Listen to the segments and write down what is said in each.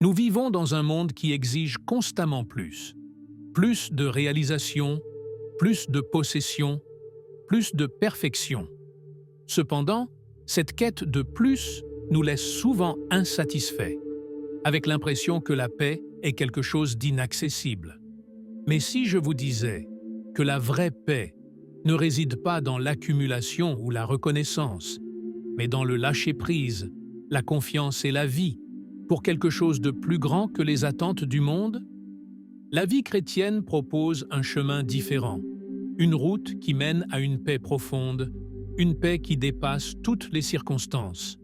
Nous vivons dans un monde qui exige constamment plus. Plus de réalisation, plus de possession, plus de perfection. Cependant, cette quête de plus nous laisse souvent insatisfaits, avec l'impression que la paix est quelque chose d'inaccessible. Mais si je vous disais que la vraie paix ne réside pas dans l'accumulation ou la reconnaissance, mais dans le lâcher-prise, la confiance et la vie, pour quelque chose de plus grand que les attentes du monde? La vie chrétienne propose un chemin différent, une route qui mène à une paix profonde, une paix qui dépasse toutes les circonstances.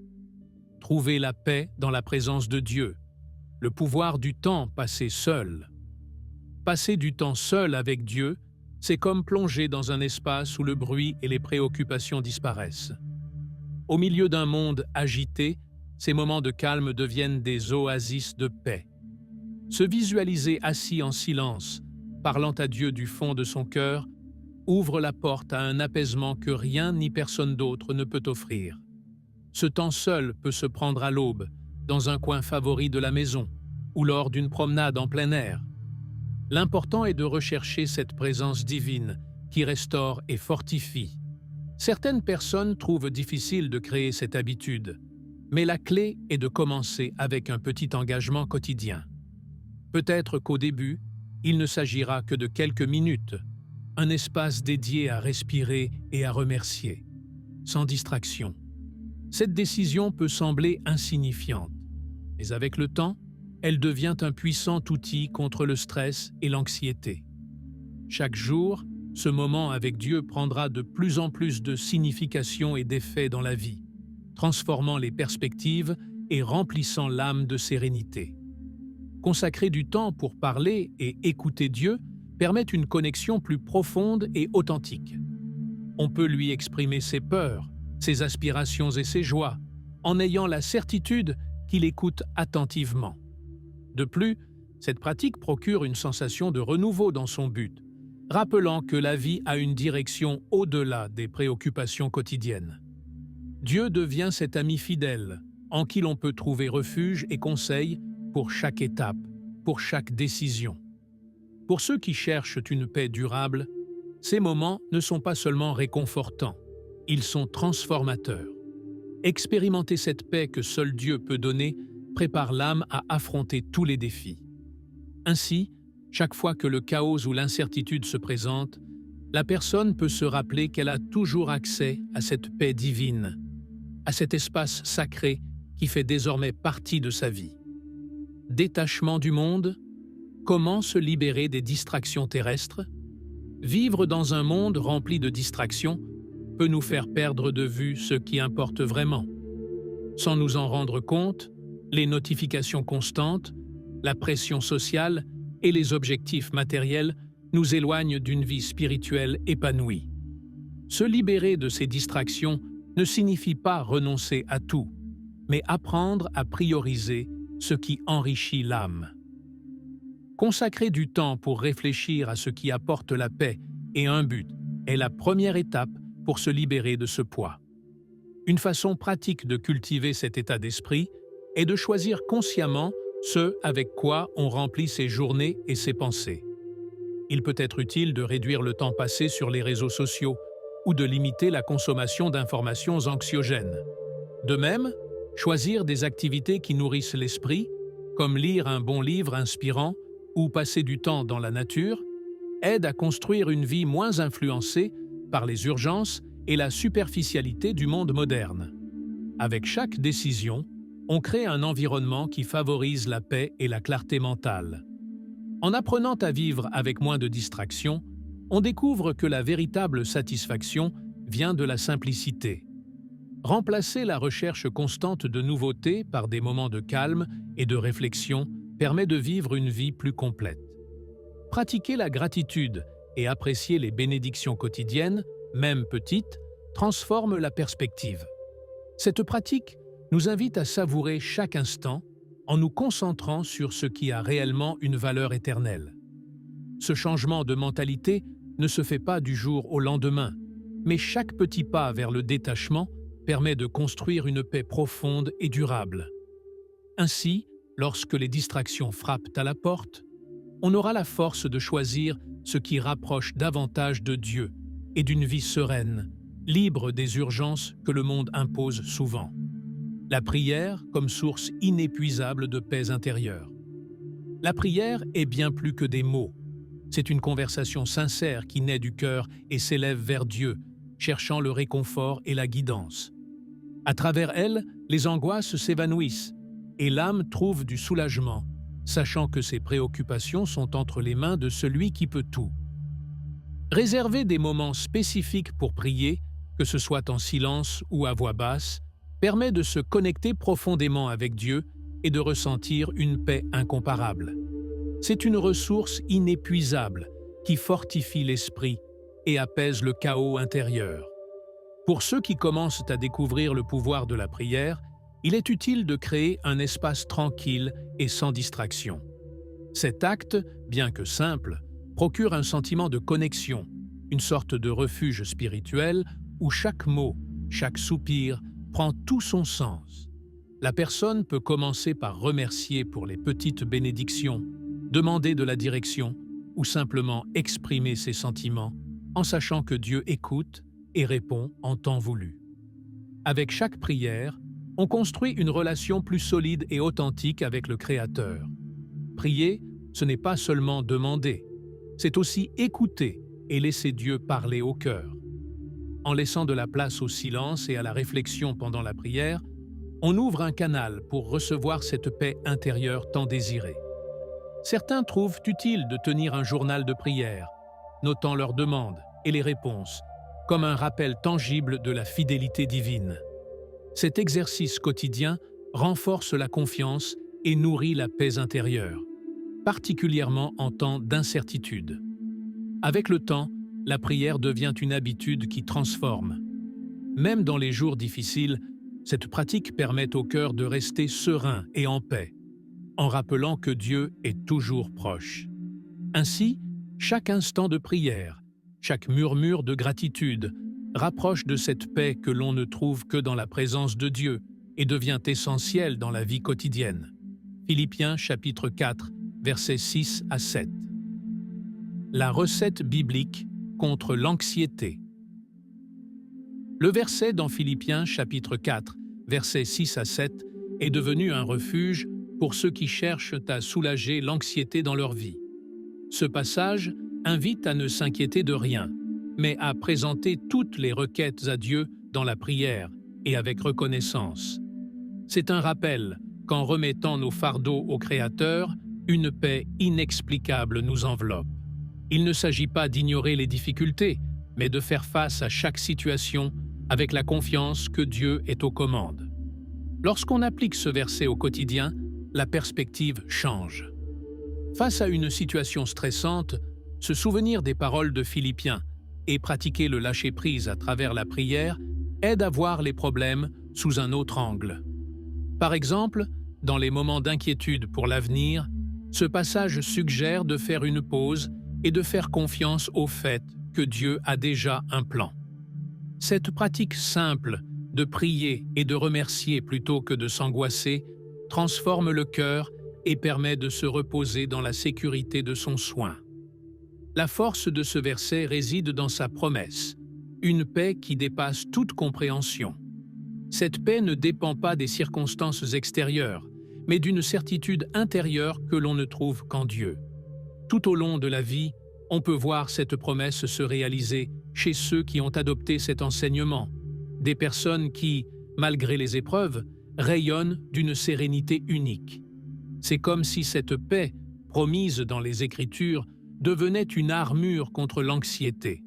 Trouver la paix dans la présence de Dieu, le pouvoir du temps passé seul. Passer du temps seul avec Dieu, c'est comme plonger dans un espace où le bruit et les préoccupations disparaissent. Au milieu d'un monde agité, ces moments de calme deviennent des oasis de paix. Se visualiser assis en silence, parlant à Dieu du fond de son cœur, ouvre la porte à un apaisement que rien ni personne d'autre ne peut offrir. Ce temps seul peut se prendre à l'aube, dans un coin favori de la maison, ou lors d'une promenade en plein air. L'important est de rechercher cette présence divine qui restaure et fortifie. Certaines personnes trouvent difficile de créer cette habitude, mais la clé est de commencer avec un petit engagement quotidien. Peut-être qu'au début, il ne s'agira que de quelques minutes, un espace dédié à respirer et à remercier, sans distraction. Cette décision peut sembler insignifiante, mais avec le temps, elle devient un puissant outil contre le stress et l'anxiété. Chaque jour, ce moment avec Dieu prendra de plus en plus de signification et d'effet dans la vie, transformant les perspectives et remplissant l'âme de sérénité. Consacrer du temps pour parler et écouter Dieu permet une connexion plus profonde et authentique. On peut lui exprimer ses peurs, ses aspirations et ses joies, en ayant la certitude qu'il écoute attentivement. De plus, cette pratique procure une sensation de renouveau dans son but, rappelant que la vie a une direction au-delà des préoccupations quotidiennes. Dieu devient cet ami fidèle, en qui l'on peut trouver refuge et conseil pour chaque étape, pour chaque décision. Pour ceux qui cherchent une paix durable, ces moments ne sont pas seulement réconfortants, ils sont transformateurs. Expérimenter cette paix que seul Dieu peut donner prépare l'âme à affronter tous les défis. Ainsi, chaque fois que le chaos ou l'incertitude se présente, la personne peut se rappeler qu'elle a toujours accès à cette paix divine, à cet espace sacré qui fait désormais partie de sa vie. Détachement du monde, comment se libérer des distractions terrestres? Vivre dans un monde rempli de distractions peut nous faire perdre de vue ce qui importe vraiment. Sans nous en rendre compte, les notifications constantes, la pression sociale et les objectifs matériels nous éloignent d'une vie spirituelle épanouie. Se libérer de ces distractions ne signifie pas renoncer à tout, mais apprendre à prioriser ce qui enrichit l'âme. Consacrer du temps pour réfléchir à ce qui apporte la paix et un but est la première étape pour se libérer de ce poids. Une façon pratique de cultiver cet état d'esprit est de choisir consciemment ce avec quoi on remplit ses journées et ses pensées. Il peut être utile de réduire le temps passé sur les réseaux sociaux ou de limiter la consommation d'informations anxiogènes. De même, choisir des activités qui nourrissent l'esprit, comme lire un bon livre inspirant ou passer du temps dans la nature, aide à construire une vie moins influencée par les urgences et la superficialité du monde moderne. Avec chaque décision, on crée un environnement qui favorise la paix et la clarté mentale. En apprenant à vivre avec moins de distractions, on découvre que la véritable satisfaction vient de la simplicité. Remplacer la recherche constante de nouveautés par des moments de calme et de réflexion permet de vivre une vie plus complète. Pratiquer la gratitude et apprécier les bénédictions quotidiennes, même petites, transforme la perspective. Cette pratique nous invite à savourer chaque instant en nous concentrant sur ce qui a réellement une valeur éternelle. Ce changement de mentalité ne se fait pas du jour au lendemain, mais chaque petit pas vers le détachement permet de construire une paix profonde et durable. Ainsi, lorsque les distractions frappent à la porte, on aura la force de choisir ce qui rapproche davantage de Dieu et d'une vie sereine, libre des urgences que le monde impose souvent. La prière comme source inépuisable de paix intérieure. La prière est bien plus que des mots. C'est une conversation sincère qui naît du cœur et s'élève vers Dieu, cherchant le réconfort et la guidance. À travers elle, les angoisses s'évanouissent et l'âme trouve du soulagement, sachant que ses préoccupations sont entre les mains de celui qui peut tout. Réserver des moments spécifiques pour prier, que ce soit en silence ou à voix basse, permet de se connecter profondément avec Dieu et de ressentir une paix incomparable. C'est une ressource inépuisable qui fortifie l'esprit et apaise le chaos intérieur. Pour ceux qui commencent à découvrir le pouvoir de la prière, il est utile de créer un espace tranquille et sans distraction. Cet acte, bien que simple, procure un sentiment de connexion, une sorte de refuge spirituel où chaque mot, chaque soupir prend tout son sens. La personne peut commencer par remercier pour les petites bénédictions, demander de la direction ou simplement exprimer ses sentiments en sachant que Dieu écoute et répond en temps voulu. Avec chaque prière, on construit une relation plus solide et authentique avec le Créateur. Prier, ce n'est pas seulement demander, c'est aussi écouter et laisser Dieu parler au cœur. En laissant de la place au silence et à la réflexion pendant la prière, on ouvre un canal pour recevoir cette paix intérieure tant désirée. Certains trouvent utile de tenir un journal de prière, notant leurs demandes et les réponses, comme un rappel tangible de la fidélité divine. Cet exercice quotidien renforce la confiance et nourrit la paix intérieure, particulièrement en temps d'incertitude. Avec le temps, la prière devient une habitude qui transforme. Même dans les jours difficiles, cette pratique permet au cœur de rester serein et en paix, en rappelant que Dieu est toujours proche. Ainsi, chaque instant de prière, chaque murmure de gratitude rapproche de cette paix que l'on ne trouve que dans la présence de Dieu et devient essentielle dans la vie quotidienne. Philippiens chapitre 4, versets 6 à 7. La recette biblique contre l'anxiété. Le verset dans Philippiens chapitre 4, versets 6 à 7 est devenu un refuge pour ceux qui cherchent à soulager l'anxiété dans leur vie. Ce passage invite à ne s'inquiéter de rien, mais à présenter toutes les requêtes à Dieu dans la prière et avec reconnaissance. C'est un rappel qu'en remettant nos fardeaux au Créateur, une paix inexplicable nous enveloppe. Il ne s'agit pas d'ignorer les difficultés, mais de faire face à chaque situation avec la confiance que Dieu est aux commandes. Lorsqu'on applique ce verset au quotidien, la perspective change. Face à une situation stressante, se souvenir des paroles de Philippiens et pratiquer le lâcher-prise à travers la prière aide à voir les problèmes sous un autre angle. Par exemple, dans les moments d'inquiétude pour l'avenir, ce passage suggère de faire une pause et de faire confiance au fait que Dieu a déjà un plan. Cette pratique simple de prier et de remercier plutôt que de s'angoisser transforme le cœur et permet de se reposer dans la sécurité de son soin. La force de ce verset réside dans sa promesse, une paix qui dépasse toute compréhension. Cette paix ne dépend pas des circonstances extérieures, mais d'une certitude intérieure que l'on ne trouve qu'en Dieu. Tout au long de la vie, on peut voir cette promesse se réaliser chez ceux qui ont adopté cet enseignement, des personnes qui, malgré les épreuves, rayonnent d'une sérénité unique. C'est comme si cette paix, promise dans les Écritures, devenait une armure contre l'anxiété.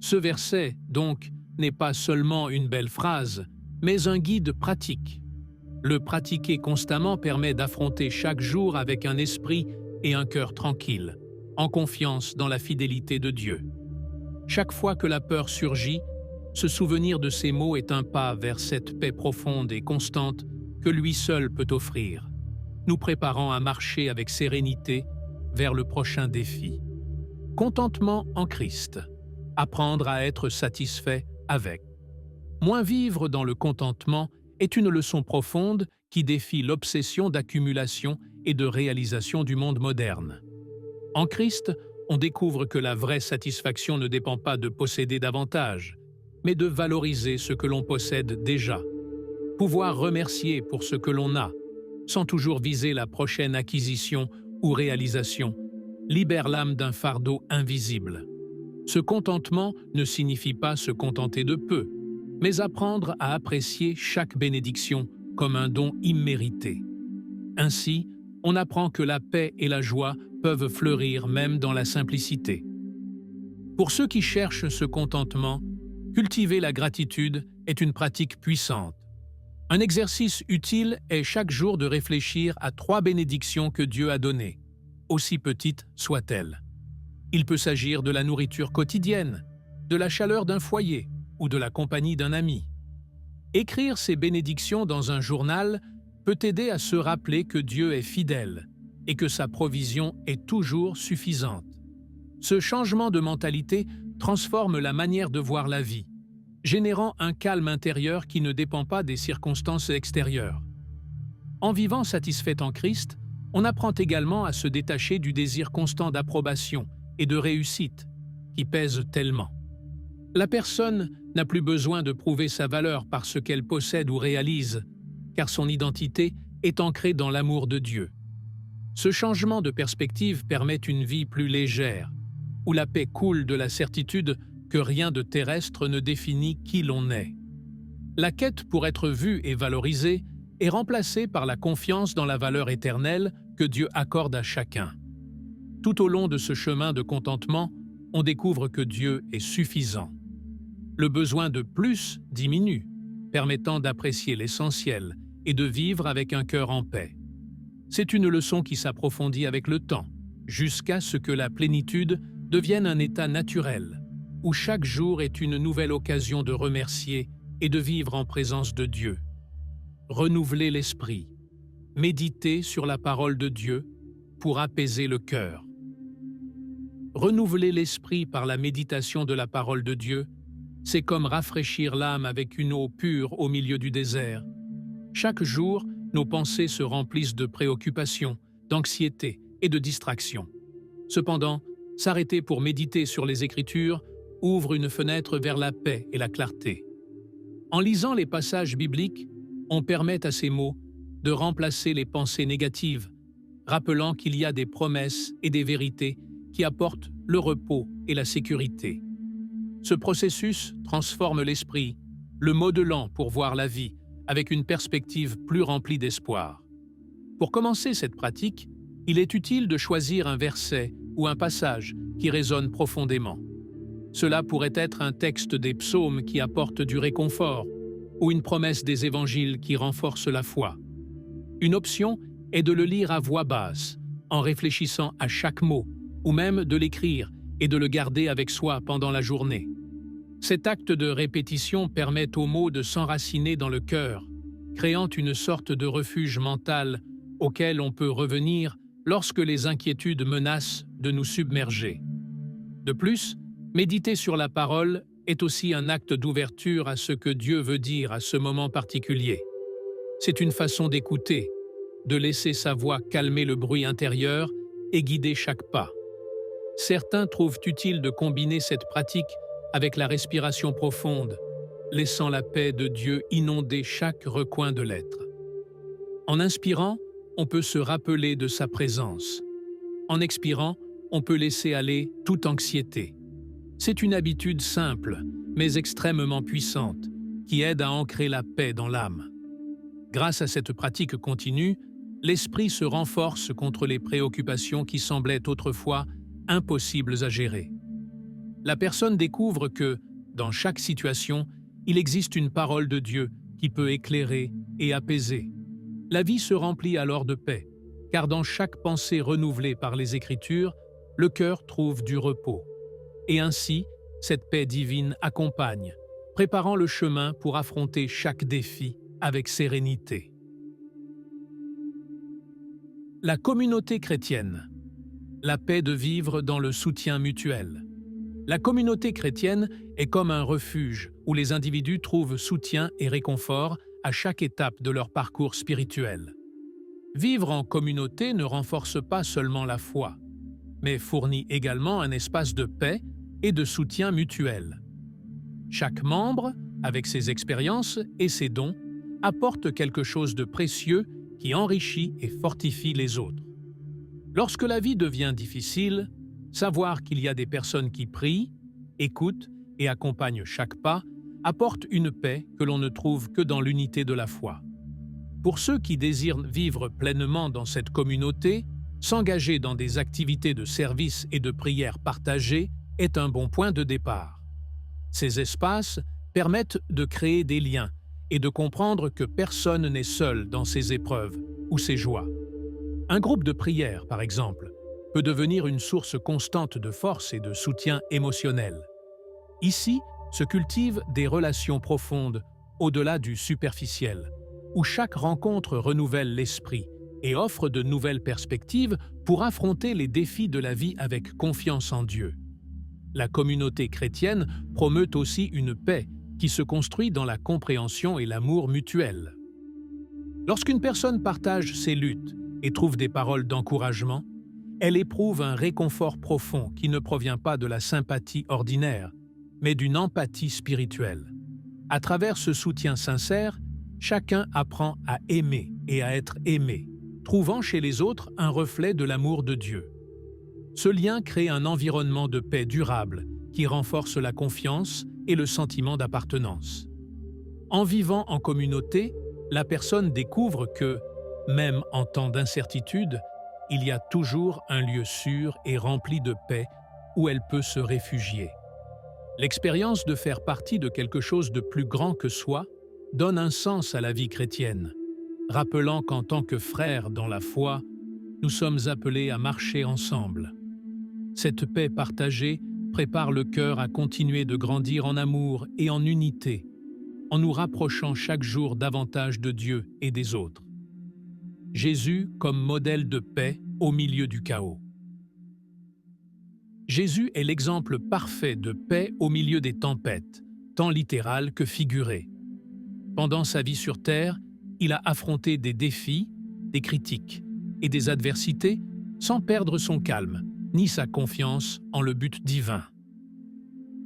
Ce verset, donc, n'est pas seulement une belle phrase, mais un guide pratique. Le pratiquer constamment permet d'affronter chaque jour avec un esprit et un cœur tranquille, en confiance dans la fidélité de Dieu. Chaque fois que la peur surgit, se souvenir de ces mots est un pas vers cette paix profonde et constante que lui seul peut offrir, nous préparant à marcher avec sérénité vers le prochain défi. Contentement en Christ. Apprendre à être satisfait avec. Moins vivre dans le contentement est une leçon profonde qui défie l'obsession d'accumulation et de réalisation du monde moderne. En Christ, on découvre que la vraie satisfaction ne dépend pas de posséder davantage, mais de valoriser ce que l'on possède déjà. Pouvoir remercier pour ce que l'on a, sans toujours viser la prochaine acquisition ou réalisation, libère l'âme d'un fardeau invisible. Ce contentement ne signifie pas se contenter de peu, mais apprendre à apprécier chaque bénédiction comme un don immérité. Ainsi, on apprend que la paix et la joie peuvent fleurir même dans la simplicité. Pour ceux qui cherchent ce contentement, cultiver la gratitude est une pratique puissante. Un exercice utile est chaque jour de réfléchir à 3 bénédictions que Dieu a données, aussi petites soient-elles. Il peut s'agir de la nourriture quotidienne, de la chaleur d'un foyer ou de la compagnie d'un ami. Écrire ces bénédictions dans un journal peut aider à se rappeler que Dieu est fidèle et que sa provision est toujours suffisante. Ce changement de mentalité transforme la manière de voir la vie, générant un calme intérieur qui ne dépend pas des circonstances extérieures. En vivant satisfait en Christ, on apprend également à se détacher du désir constant d'approbation et de réussite, qui pèse tellement. La personne n'a plus besoin de prouver sa valeur par ce qu'elle possède ou réalise, car son identité est ancrée dans l'amour de Dieu. Ce changement de perspective permet une vie plus légère, où la paix coule de la certitude que rien de terrestre ne définit qui l'on est. La quête pour être vue et valorisée est remplacée par la confiance dans la valeur éternelle que Dieu accorde à chacun. Tout au long de ce chemin de contentement, on découvre que Dieu est suffisant. Le besoin de plus diminue, permettant d'apprécier l'essentiel et de vivre avec un cœur en paix. C'est une leçon qui s'approfondit avec le temps, jusqu'à ce que la plénitude devienne un état naturel, où chaque jour est une nouvelle occasion de remercier et de vivre en présence de Dieu. Renouveler l'esprit, méditer sur la parole de Dieu pour apaiser le cœur. Renouveler l'esprit par la méditation de la parole de Dieu, c'est comme rafraîchir l'âme avec une eau pure au milieu du désert. Chaque jour, nos pensées se remplissent de préoccupations, d'anxiété et de distractions. Cependant, s'arrêter pour méditer sur les Écritures ouvre une fenêtre vers la paix et la clarté. En lisant les passages bibliques, on permet à ces mots de remplacer les pensées négatives, rappelant qu'il y a des promesses et des vérités qui apportent le repos et la sécurité. Ce processus transforme l'esprit, le modelant pour voir la vie avec une perspective plus remplie d'espoir. Pour commencer cette pratique, il est utile de choisir un verset ou un passage qui résonne profondément. Cela pourrait être un texte des psaumes qui apporte du réconfort ou une promesse des évangiles qui renforce la foi. Une option est de le lire à voix basse, en réfléchissant à chaque mot, ou même de l'écrire et de le garder avec soi pendant la journée. Cet acte de répétition permet aux mots de s'enraciner dans le cœur, créant une sorte de refuge mental auquel on peut revenir lorsque les inquiétudes menacent de nous submerger. De plus, méditer sur la parole est aussi un acte d'ouverture à ce que Dieu veut dire à ce moment particulier. C'est une façon d'écouter, de laisser sa voix calmer le bruit intérieur et guider chaque pas. Certains trouvent utile de combiner cette pratique avec la respiration profonde, laissant la paix de Dieu inonder chaque recoin de l'être. En inspirant, on peut se rappeler de sa présence. En expirant, on peut laisser aller toute anxiété. C'est une habitude simple, mais extrêmement puissante, qui aide à ancrer la paix dans l'âme. Grâce à cette pratique continue, l'esprit se renforce contre les préoccupations qui semblaient autrefois impossibles à gérer. La personne découvre que, dans chaque situation, il existe une parole de Dieu qui peut éclairer et apaiser. La vie se remplit alors de paix, car dans chaque pensée renouvelée par les Écritures, le cœur trouve du repos. Et ainsi, cette paix divine accompagne, préparant le chemin pour affronter chaque défi avec sérénité. La communauté chrétienne. La paix de vivre dans le soutien mutuel. La communauté chrétienne est comme un refuge où les individus trouvent soutien et réconfort à chaque étape de leur parcours spirituel. Vivre en communauté ne renforce pas seulement la foi, mais fournit également un espace de paix et de soutien mutuel. Chaque membre, avec ses expériences et ses dons, apporte quelque chose de précieux qui enrichit et fortifie les autres. Lorsque la vie devient difficile, savoir qu'il y a des personnes qui prient, écoutent et accompagnent chaque pas apporte une paix que l'on ne trouve que dans l'unité de la foi. Pour ceux qui désirent vivre pleinement dans cette communauté, s'engager dans des activités de service et de prière partagées est un bon point de départ. Ces espaces permettent de créer des liens et de comprendre que personne n'est seul dans ses épreuves ou ses joies. Un groupe de prière, par exemple, peut devenir une source constante de force et de soutien émotionnel. Ici se cultivent des relations profondes, au-delà du superficiel, où chaque rencontre renouvelle l'esprit et offre de nouvelles perspectives pour affronter les défis de la vie avec confiance en Dieu. La communauté chrétienne promeut aussi une paix qui se construit dans la compréhension et l'amour mutuel. Lorsqu'une personne partage ses luttes et trouve des paroles d'encouragement, elle éprouve un réconfort profond qui ne provient pas de la sympathie ordinaire, mais d'une empathie spirituelle. À travers ce soutien sincère, chacun apprend à aimer et à être aimé, trouvant chez les autres un reflet de l'amour de Dieu. Ce lien crée un environnement de paix durable qui renforce la confiance et le sentiment d'appartenance. En vivant en communauté, la personne découvre que, même en temps d'incertitude, il y a toujours un lieu sûr et rempli de paix où elle peut se réfugier. L'expérience de faire partie de quelque chose de plus grand que soi donne un sens à la vie chrétienne, rappelant qu'en tant que frères dans la foi, nous sommes appelés à marcher ensemble. Cette paix partagée prépare le cœur à continuer de grandir en amour et en unité, en nous rapprochant chaque jour davantage de Dieu et des autres. Jésus comme modèle de paix au milieu du chaos. Jésus est l'exemple parfait de paix au milieu des tempêtes, tant littérales que figurées. Pendant sa vie sur terre, il a affronté des défis, des critiques et des adversités sans perdre son calme, ni sa confiance en le but divin.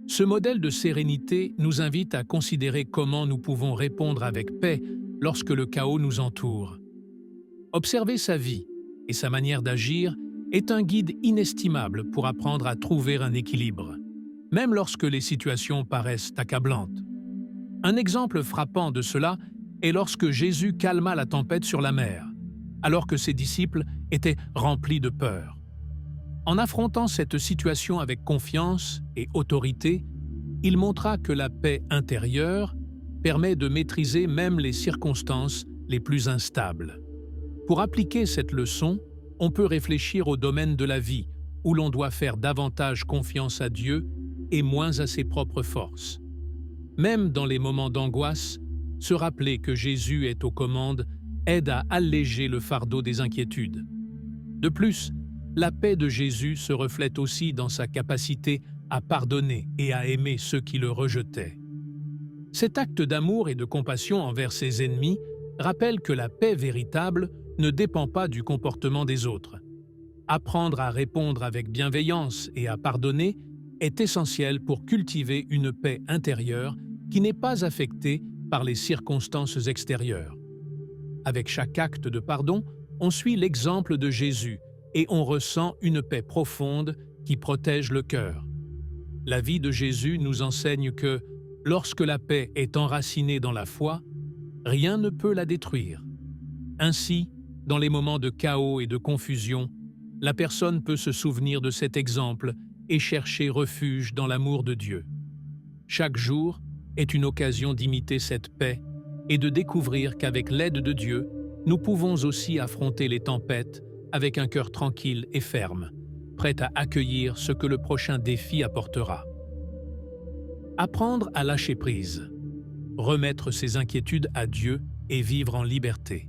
Ce modèle de sérénité nous invite à considérer comment nous pouvons répondre avec paix lorsque le chaos nous entoure. Observer sa vie et sa manière d'agir est un guide inestimable pour apprendre à trouver un équilibre, même lorsque les situations paraissent accablantes. Un exemple frappant de cela est lorsque Jésus calma la tempête sur la mer, alors que ses disciples étaient remplis de peur. En affrontant cette situation avec confiance et autorité, il montra que la paix intérieure permet de maîtriser même les circonstances les plus instables. Pour appliquer cette leçon, on peut réfléchir au domaine de la vie, où l'on doit faire davantage confiance à Dieu et moins à ses propres forces. Même dans les moments d'angoisse, se rappeler que Jésus est aux commandes aide à alléger le fardeau des inquiétudes. De plus, la paix de Jésus se reflète aussi dans sa capacité à pardonner et à aimer ceux qui le rejetaient. Cet acte d'amour et de compassion envers ses ennemis rappelle que la paix véritable ne dépend pas du comportement des autres. Apprendre à répondre avec bienveillance et à pardonner est essentiel pour cultiver une paix intérieure qui n'est pas affectée par les circonstances extérieures. Avec chaque acte de pardon, on suit l'exemple de Jésus et on ressent une paix profonde qui protège le cœur. La vie de Jésus nous enseigne que, lorsque la paix est enracinée dans la foi, rien ne peut la détruire. Ainsi, dans les moments de chaos et de confusion, la personne peut se souvenir de cet exemple et chercher refuge dans l'amour de Dieu. Chaque jour est une occasion d'imiter cette paix et de découvrir qu'avec l'aide de Dieu, nous pouvons aussi affronter les tempêtes avec un cœur tranquille et ferme, prêt à accueillir ce que le prochain défi apportera. Apprendre à lâcher prise, remettre ses inquiétudes à Dieu et vivre en liberté.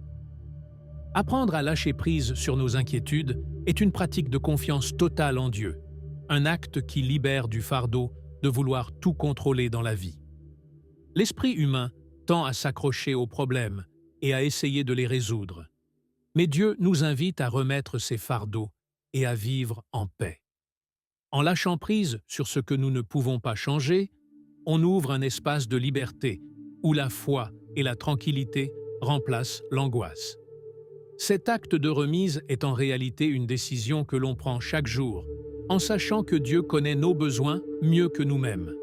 Apprendre à lâcher prise sur nos inquiétudes est une pratique de confiance totale en Dieu, un acte qui libère du fardeau de vouloir tout contrôler dans la vie. L'esprit humain tend à s'accrocher aux problèmes et à essayer de les résoudre. Mais Dieu nous invite à remettre ces fardeaux et à vivre en paix. En lâchant prise sur ce que nous ne pouvons pas changer, on ouvre un espace de liberté où la foi et la tranquillité remplacent l'angoisse. Cet acte de remise est en réalité une décision que l'on prend chaque jour, en sachant que Dieu connaît nos besoins mieux que nous-mêmes.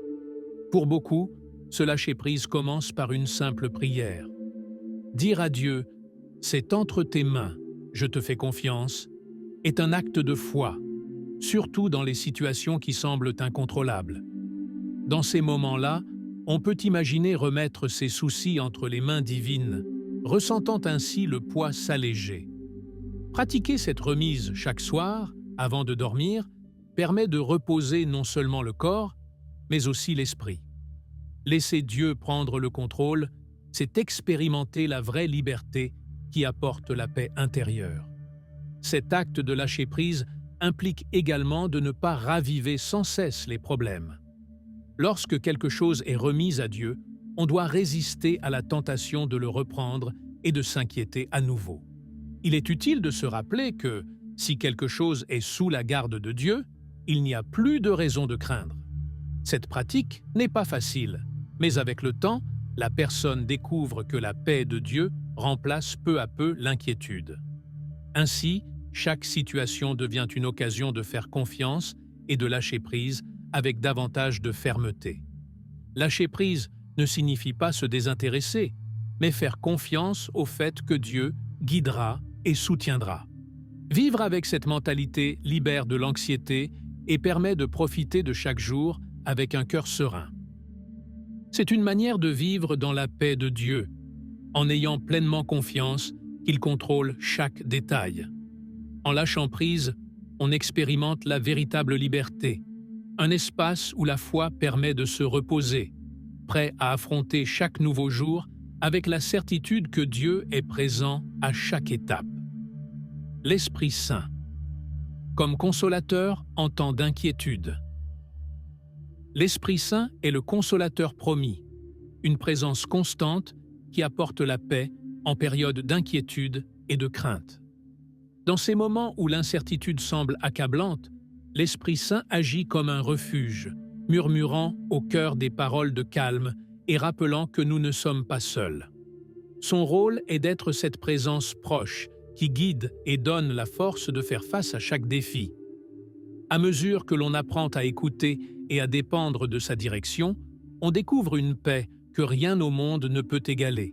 Pour beaucoup, ce lâcher-prise commence par une simple prière. Dire à Dieu « C'est entre tes mains, je te fais confiance » est un acte de foi, surtout dans les situations qui semblent incontrôlables. Dans ces moments-là, on peut imaginer remettre ses soucis entre les mains divines, ressentant ainsi le poids s'alléger. Pratiquer cette remise chaque soir, avant de dormir, permet de reposer non seulement le corps, mais aussi l'esprit. Laisser Dieu prendre le contrôle, c'est expérimenter la vraie liberté qui apporte la paix intérieure. Cet acte de lâcher-prise implique également de ne pas raviver sans cesse les problèmes. Lorsque quelque chose est remis à Dieu, on doit résister à la tentation de le reprendre et de s'inquiéter à nouveau. Il est utile de se rappeler que, si quelque chose est sous la garde de Dieu, il n'y a plus de raison de craindre. Cette pratique n'est pas facile, mais avec le temps, la personne découvre que la paix de Dieu remplace peu à peu l'inquiétude. Ainsi, chaque situation devient une occasion de faire confiance et de lâcher prise avec davantage de fermeté. Lâcher prise ne signifie pas se désintéresser, mais faire confiance au fait que Dieu guidera et soutiendra. Vivre avec cette mentalité libère de l'anxiété et permet de profiter de chaque jour avec un cœur serein. C'est une manière de vivre dans la paix de Dieu, en ayant pleinement confiance qu'il contrôle chaque détail. En lâchant prise, on expérimente la véritable liberté, un espace où la foi permet de se reposer, prêt à affronter chaque nouveau jour avec la certitude que Dieu est présent à chaque étape. L'Esprit Saint, comme consolateur en temps d'inquiétude. L'Esprit Saint est le consolateur promis, une présence constante qui apporte la paix en période d'inquiétude et de crainte. Dans ces moments où l'incertitude semble accablante, l'Esprit Saint agit comme un refuge, murmurant au cœur des paroles de calme et rappelant que nous ne sommes pas seuls. Son rôle est d'être cette présence proche qui guide et donne la force de faire face à chaque défi. À mesure que l'on apprend à écouter et à dépendre de sa direction, on découvre une paix que rien au monde ne peut égaler.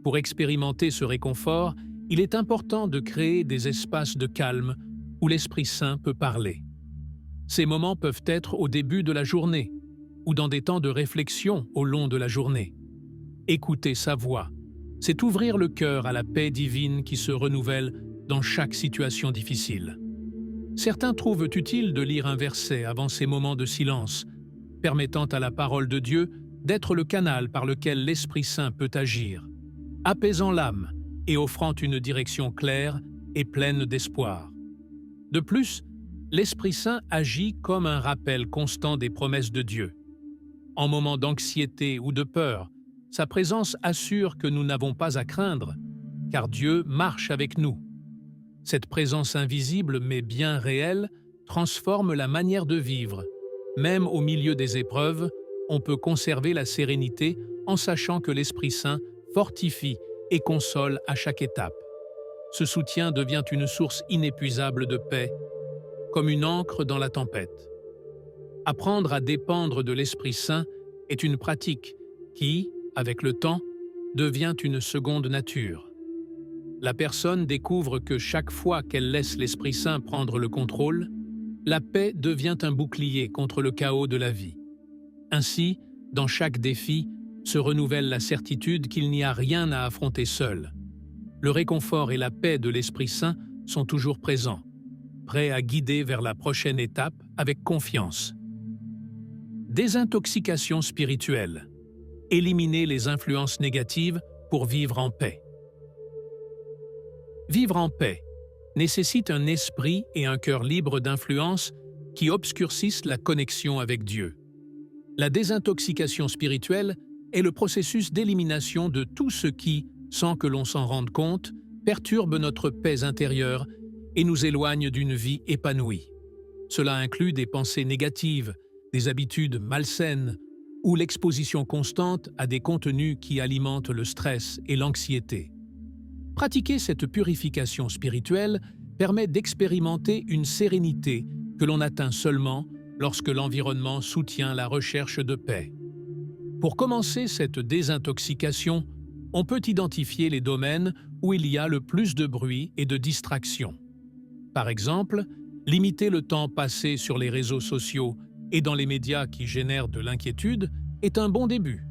Pour expérimenter ce réconfort, il est important de créer des espaces de calme où l'Esprit Saint peut parler. Ces moments peuvent être au début de la journée ou dans des temps de réflexion au long de la journée. Écouter sa voix, c'est ouvrir le cœur à la paix divine qui se renouvelle dans chaque situation difficile. Certains trouvent utile de lire un verset avant ces moments de silence, permettant à la parole de Dieu d'être le canal par lequel l'Esprit Saint peut agir, apaisant l'âme et offrant une direction claire et pleine d'espoir. De plus, l'Esprit Saint agit comme un rappel constant des promesses de Dieu. En moments d'anxiété ou de peur, sa présence assure que nous n'avons pas à craindre, car Dieu marche avec nous. Cette présence invisible mais bien réelle transforme la manière de vivre. Même au milieu des épreuves, on peut conserver la sérénité en sachant que l'Esprit Saint fortifie et console à chaque étape. Ce soutien devient une source inépuisable de paix, comme une ancre dans la tempête. Apprendre à dépendre de l'Esprit Saint est une pratique qui, avec le temps, devient une seconde nature. La personne découvre que chaque fois qu'elle laisse l'Esprit Saint prendre le contrôle, la paix devient un bouclier contre le chaos de la vie. Ainsi, dans chaque défi, se renouvelle la certitude qu'il n'y a rien à affronter seul. Le réconfort et la paix de l'Esprit Saint sont toujours présents, prêts à guider vers la prochaine étape avec confiance. Désintoxication spirituelle. Éliminer les influences négatives pour vivre en paix. Vivre en paix nécessite un esprit et un cœur libres d'influences qui obscurcissent la connexion avec Dieu. La désintoxication spirituelle est le processus d'élimination de tout ce qui, sans que l'on s'en rende compte, perturbe notre paix intérieure et nous éloigne d'une vie épanouie. Cela inclut des pensées négatives, des habitudes malsaines ou l'exposition constante à des contenus qui alimentent le stress et l'anxiété. Pratiquer cette purification spirituelle permet d'expérimenter une sérénité que l'on atteint seulement lorsque l'environnement soutient la recherche de paix. Pour commencer cette désintoxication, on peut identifier les domaines où il y a le plus de bruit et de distraction. Par exemple, limiter le temps passé sur les réseaux sociaux et dans les médias qui génèrent de l'inquiétude est un bon début.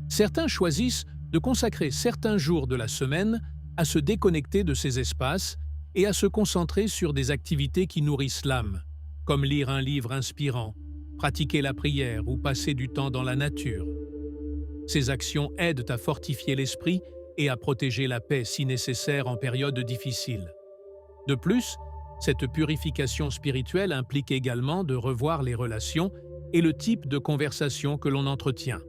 Certains choisissent de consacrer certains jours de la semaine à se déconnecter de ces espaces et à se concentrer sur des activités qui nourrissent l'âme, comme lire un livre inspirant, pratiquer la prière ou passer du temps dans la nature. Ces actions aident à fortifier l'esprit et à protéger la paix si nécessaire en période difficile. De plus, cette purification spirituelle implique également de revoir les relations et le type de conversation que l'on entretient.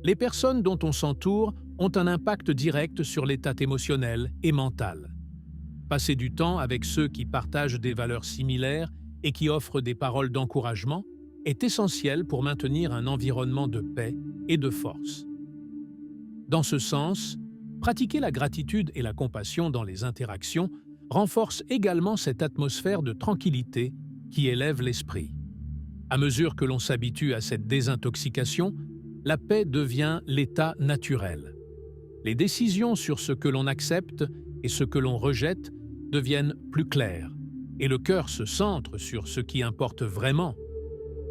Les personnes dont on s'entoure ont un impact direct sur l'état émotionnel et mental. Passer du temps avec ceux qui partagent des valeurs similaires et qui offrent des paroles d'encouragement est essentiel pour maintenir un environnement de paix et de force. Dans ce sens, pratiquer la gratitude et la compassion dans les interactions renforce également cette atmosphère de tranquillité qui élève l'esprit. À mesure que l'on s'habitue à cette désintoxication, la paix devient l'état naturel. Les décisions sur ce que l'on accepte et ce que l'on rejette deviennent plus claires, et le cœur se centre sur ce qui importe vraiment.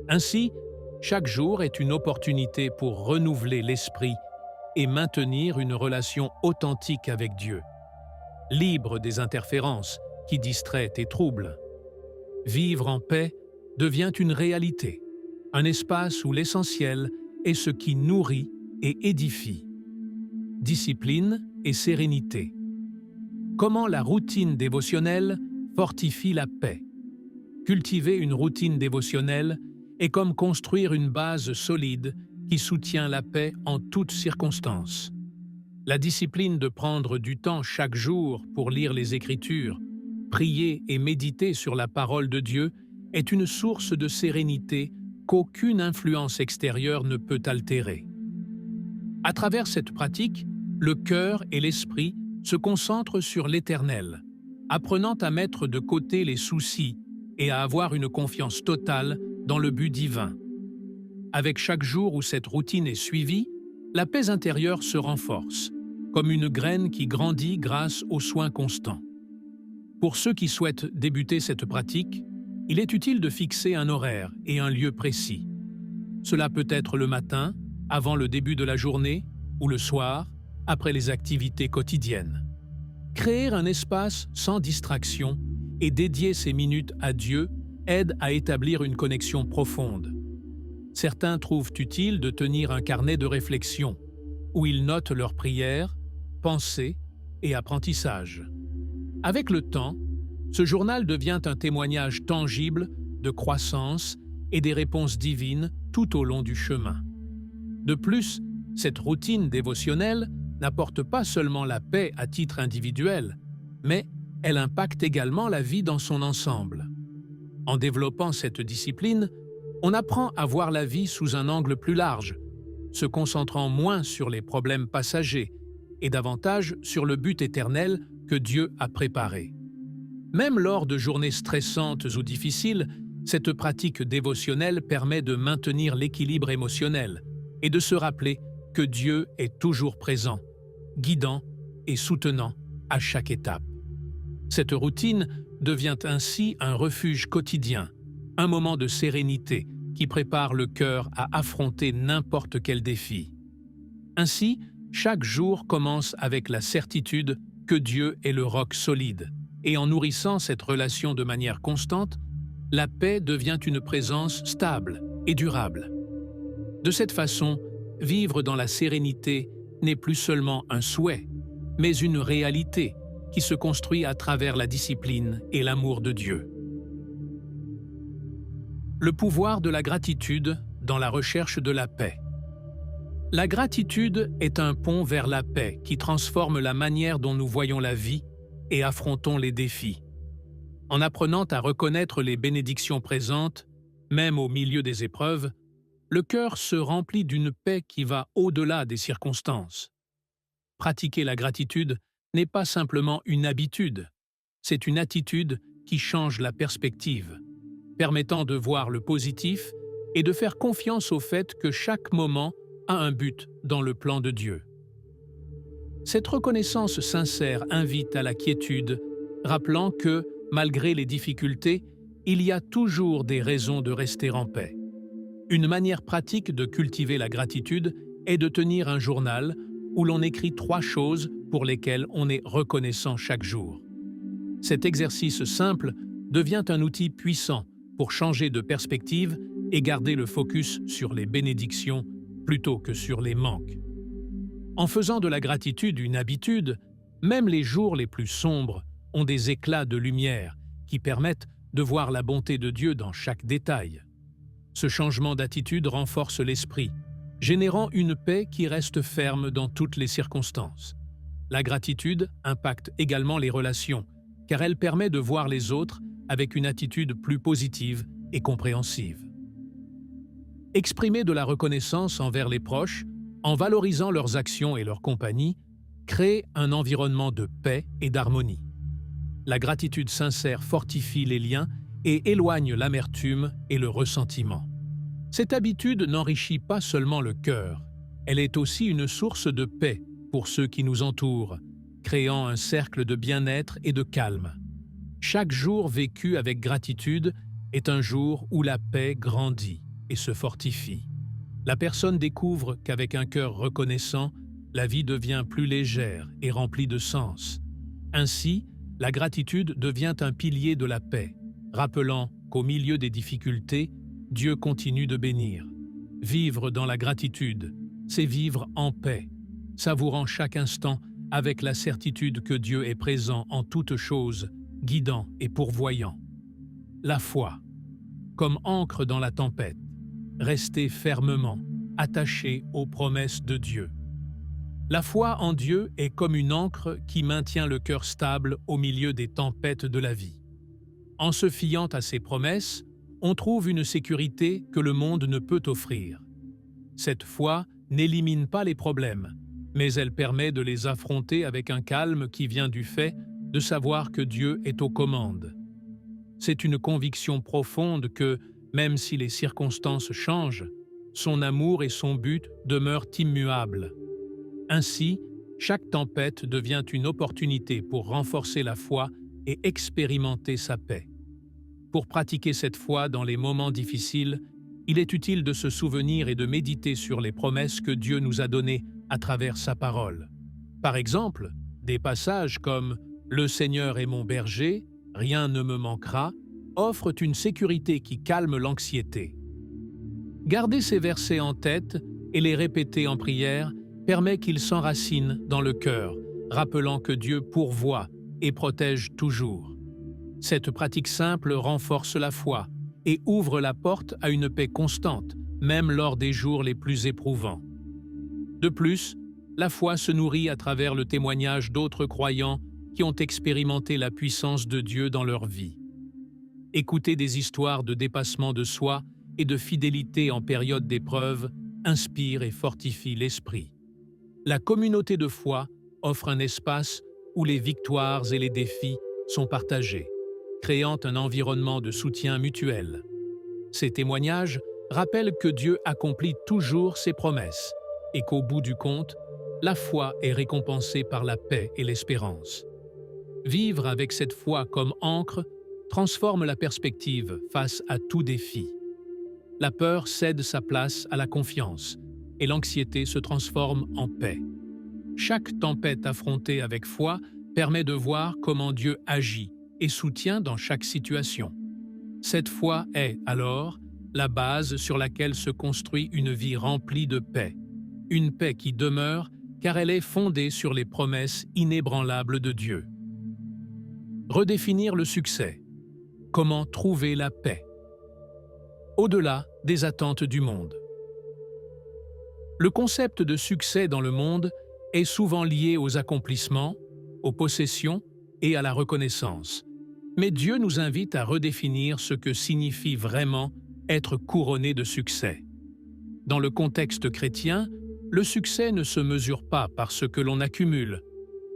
Ainsi, chaque jour est une opportunité pour renouveler l'esprit et maintenir une relation authentique avec Dieu, libre des interférences qui distraient et troublent. Vivre en paix devient une réalité, un espace où l'essentiel est ce qui nourrit et édifie. Discipline et sérénité. Comment la routine dévotionnelle fortifie la paix. Cultiver une routine dévotionnelle est comme construire une base solide qui soutient la paix en toutes circonstances. La discipline de prendre du temps chaque jour pour lire les Écritures, prier et méditer sur la parole de Dieu est une source de sérénité qu'aucune influence extérieure ne peut altérer. À travers cette pratique, le cœur et l'esprit se concentrent sur l'Éternel, apprenant à mettre de côté les soucis et à avoir une confiance totale dans le but divin. Avec chaque jour où cette routine est suivie, la paix intérieure se renforce, comme une graine qui grandit grâce aux soins constants. Pour ceux qui souhaitent débuter cette pratique, il est utile de fixer un horaire et un lieu précis. Cela peut être le matin, avant le début de la journée, ou le soir, après les activités quotidiennes. Créer un espace sans distraction et dédier ces minutes à Dieu aide à établir une connexion profonde. Certains trouvent utile de tenir un carnet de réflexion, où ils notent leurs prières, pensées et apprentissages. Avec le temps, ce journal devient un témoignage tangible de croissance et des réponses divines tout au long du chemin. De plus, cette routine dévotionnelle n'apporte pas seulement la paix à titre individuel, mais elle impacte également la vie dans son ensemble. En développant cette discipline, on apprend à voir la vie sous un angle plus large, se concentrant moins sur les problèmes passagers et davantage sur le but éternel que Dieu a préparé. Même lors de journées stressantes ou difficiles, cette pratique dévotionnelle permet de maintenir l'équilibre émotionnel et de se rappeler que Dieu est toujours présent, guidant et soutenant à chaque étape. Cette routine devient ainsi un refuge quotidien, un moment de sérénité qui prépare le cœur à affronter n'importe quel défi. Ainsi, chaque jour commence avec la certitude que Dieu est le roc solide, et en nourrissant cette relation de manière constante, la paix devient une présence stable et durable. De cette façon, vivre dans la sérénité n'est plus seulement un souhait, mais une réalité qui se construit à travers la discipline et l'amour de Dieu. Le pouvoir de la gratitude dans la recherche de la paix. La gratitude est un pont vers la paix qui transforme la manière dont nous voyons la vie et affrontons les défis. En apprenant à reconnaître les bénédictions présentes, même au milieu des épreuves, le cœur se remplit d'une paix qui va au-delà des circonstances. Pratiquer la gratitude n'est pas simplement une habitude, c'est une attitude qui change la perspective, permettant de voir le positif et de faire confiance au fait que chaque moment a un but dans le plan de Dieu. Cette reconnaissance sincère invite à la quiétude, rappelant que, malgré les difficultés, il y a toujours des raisons de rester en paix. Une manière pratique de cultiver la gratitude est de tenir un journal où l'on écrit 3 choses pour lesquelles on est reconnaissant chaque jour. Cet exercice simple devient un outil puissant pour changer de perspective et garder le focus sur les bénédictions plutôt que sur les manques. En faisant de la gratitude une habitude, même les jours les plus sombres ont des éclats de lumière qui permettent de voir la bonté de Dieu dans chaque détail. Ce changement d'attitude renforce l'esprit, générant une paix qui reste ferme dans toutes les circonstances. La gratitude impacte également les relations, car elle permet de voir les autres avec une attitude plus positive et compréhensive. Exprimer de la reconnaissance envers les proches, en valorisant leurs actions et leur compagnie, crée un environnement de paix et d'harmonie. La gratitude sincère fortifie les liens et éloigne l'amertume et le ressentiment. Cette habitude n'enrichit pas seulement le cœur, elle est aussi une source de paix pour ceux qui nous entourent, créant un cercle de bien-être et de calme. Chaque jour vécu avec gratitude est un jour où la paix grandit et se fortifie. La personne découvre qu'avec un cœur reconnaissant, la vie devient plus légère et remplie de sens. Ainsi, la gratitude devient un pilier de la paix, rappelant qu'au milieu des difficultés, Dieu continue de bénir. Vivre dans la gratitude, c'est vivre en paix, savourant chaque instant avec la certitude que Dieu est présent en toutes choses, guidant et pourvoyant. La foi, comme ancre dans la tempête, rester fermement attaché aux promesses de Dieu. La foi en Dieu est comme une ancre qui maintient le cœur stable au milieu des tempêtes de la vie. En se fiant à ses promesses, on trouve une sécurité que le monde ne peut offrir. Cette foi n'élimine pas les problèmes, mais elle permet de les affronter avec un calme qui vient du fait de savoir que Dieu est aux commandes. C'est une conviction profonde que, même si les circonstances changent, son amour et son but demeurent immuables. Ainsi, chaque tempête devient une opportunité pour renforcer la foi et expérimenter sa paix. Pour pratiquer cette foi dans les moments difficiles, il est utile de se souvenir et de méditer sur les promesses que Dieu nous a données à travers sa parole. Par exemple, des passages comme « Le Seigneur est mon berger, rien ne me manquera » offrent une sécurité qui calme l'anxiété. Garder ces versets en tête et les répéter en prière permet qu'ils s'enracinent dans le cœur, rappelant que Dieu pourvoit et protège toujours. Cette pratique simple renforce la foi et ouvre la porte à une paix constante, même lors des jours les plus éprouvants. De plus, la foi se nourrit à travers le témoignage d'autres croyants qui ont expérimenté la puissance de Dieu dans leur vie. Écouter des histoires de dépassement de soi et de fidélité en période d'épreuve inspire et fortifie l'esprit. La communauté de foi offre un espace où les victoires et les défis sont partagés, créant un environnement de soutien mutuel. Ces témoignages rappellent que Dieu accomplit toujours ses promesses et qu'au bout du compte, la foi est récompensée par la paix et l'espérance. Vivre avec cette foi comme ancre transforme la perspective face à tout défi. La peur cède sa place à la confiance et l'anxiété se transforme en paix. Chaque tempête affrontée avec foi permet de voir comment Dieu agit et soutient dans chaque situation. Cette foi est, alors, la base sur laquelle se construit une vie remplie de paix. Une paix qui demeure car elle est fondée sur les promesses inébranlables de Dieu. Redéfinir le succès. Comment trouver la paix? Au-delà des attentes du monde. Le concept de succès dans le monde est souvent lié aux accomplissements, aux possessions et à la reconnaissance. Mais Dieu nous invite à redéfinir ce que signifie vraiment être couronné de succès. Dans le contexte chrétien, le succès ne se mesure pas par ce que l'on accumule,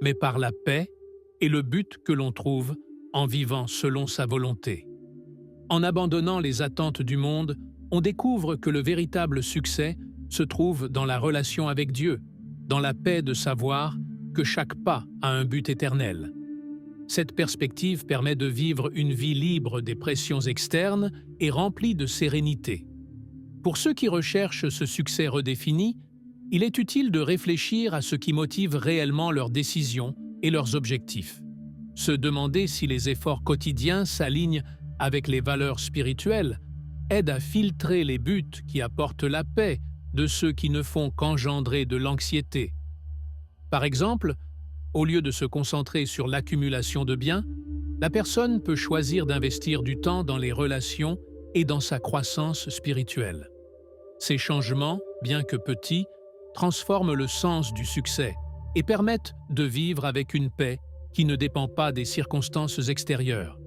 mais par la paix et le but que l'on trouve en vivant selon sa volonté. En abandonnant les attentes du monde, on découvre que le véritable succès se trouve dans la relation avec Dieu, dans la paix de savoir que chaque pas a un but éternel. Cette perspective permet de vivre une vie libre des pressions externes et remplie de sérénité. Pour ceux qui recherchent ce succès redéfini, il est utile de réfléchir à ce qui motive réellement leurs décisions et leurs objectifs. Se demander si les efforts quotidiens s'alignent avec les valeurs spirituelles aide à filtrer les buts qui apportent la paix de ceux qui ne font qu'engendrer de l'anxiété. Par exemple, au lieu de se concentrer sur l'accumulation de biens, la personne peut choisir d'investir du temps dans les relations et dans sa croissance spirituelle. Ces changements, bien que petits, transforment le sens du succès et permettent de vivre avec une paix qui ne dépend pas des circonstances extérieures.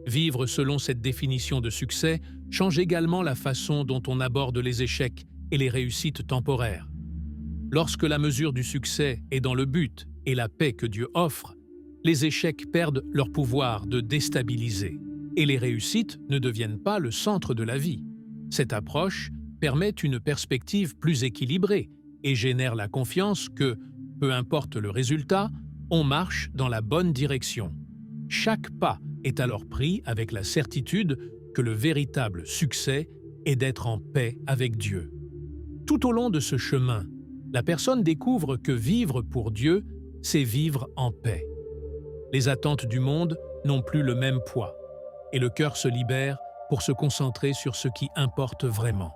Vivre selon cette définition de succès change également la façon dont on aborde les échecs et les réussites temporaires. Lorsque la mesure du succès est dans le but et la paix que Dieu offre, les échecs perdent leur pouvoir de déstabiliser et les réussites ne deviennent pas le centre de la vie. Cette approche permet une perspective plus équilibrée et génère la confiance que, peu importe le résultat, on marche dans la bonne direction. Chaque pas est alors pris avec la certitude que le véritable succès est d'être en paix avec Dieu. Tout au long de ce chemin, la personne découvre que vivre pour Dieu, c'est vivre en paix. Les attentes du monde n'ont plus le même poids, et le cœur se libère pour se concentrer sur ce qui importe vraiment.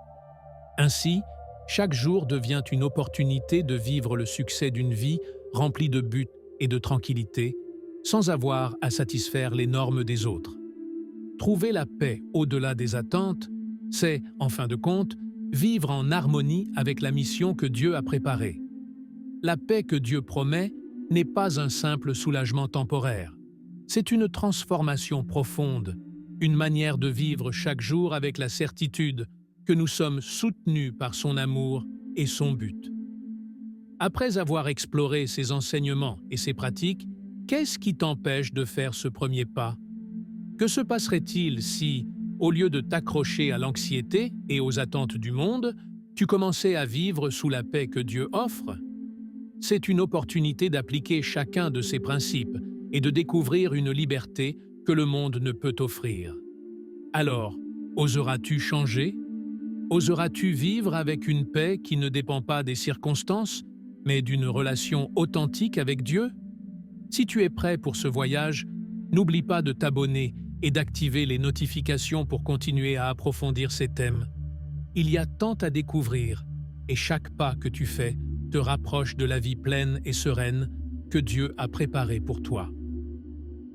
Ainsi, chaque jour devient une opportunité de vivre le succès d'une vie remplie de buts et de tranquillité, sans avoir à satisfaire les normes des autres. Trouver la paix au-delà des attentes, c'est, en fin de compte, vivre en harmonie avec la mission que Dieu a préparée. La paix que Dieu promet n'est pas un simple soulagement temporaire. C'est une transformation profonde, une manière de vivre chaque jour avec la certitude que nous sommes soutenus par son amour et son but. Après avoir exploré ces enseignements et ces pratiques, qu'est-ce qui t'empêche de faire ce premier pas? Que se passerait-il si, au lieu de t'accrocher à l'anxiété et aux attentes du monde, tu commençais à vivre sous la paix que Dieu offre? C'est une opportunité d'appliquer chacun de ces principes et de découvrir une liberté que le monde ne peut offrir. Alors, oseras-tu changer? Oseras-tu vivre avec une paix qui ne dépend pas des circonstances, mais d'une relation authentique avec Dieu? Si tu es prêt pour ce voyage, n'oublie pas de t'abonner et d'activer les notifications pour continuer à approfondir ces thèmes. Il y a tant à découvrir, et chaque pas que tu fais te rapproche de la vie pleine et sereine que Dieu a préparée pour toi.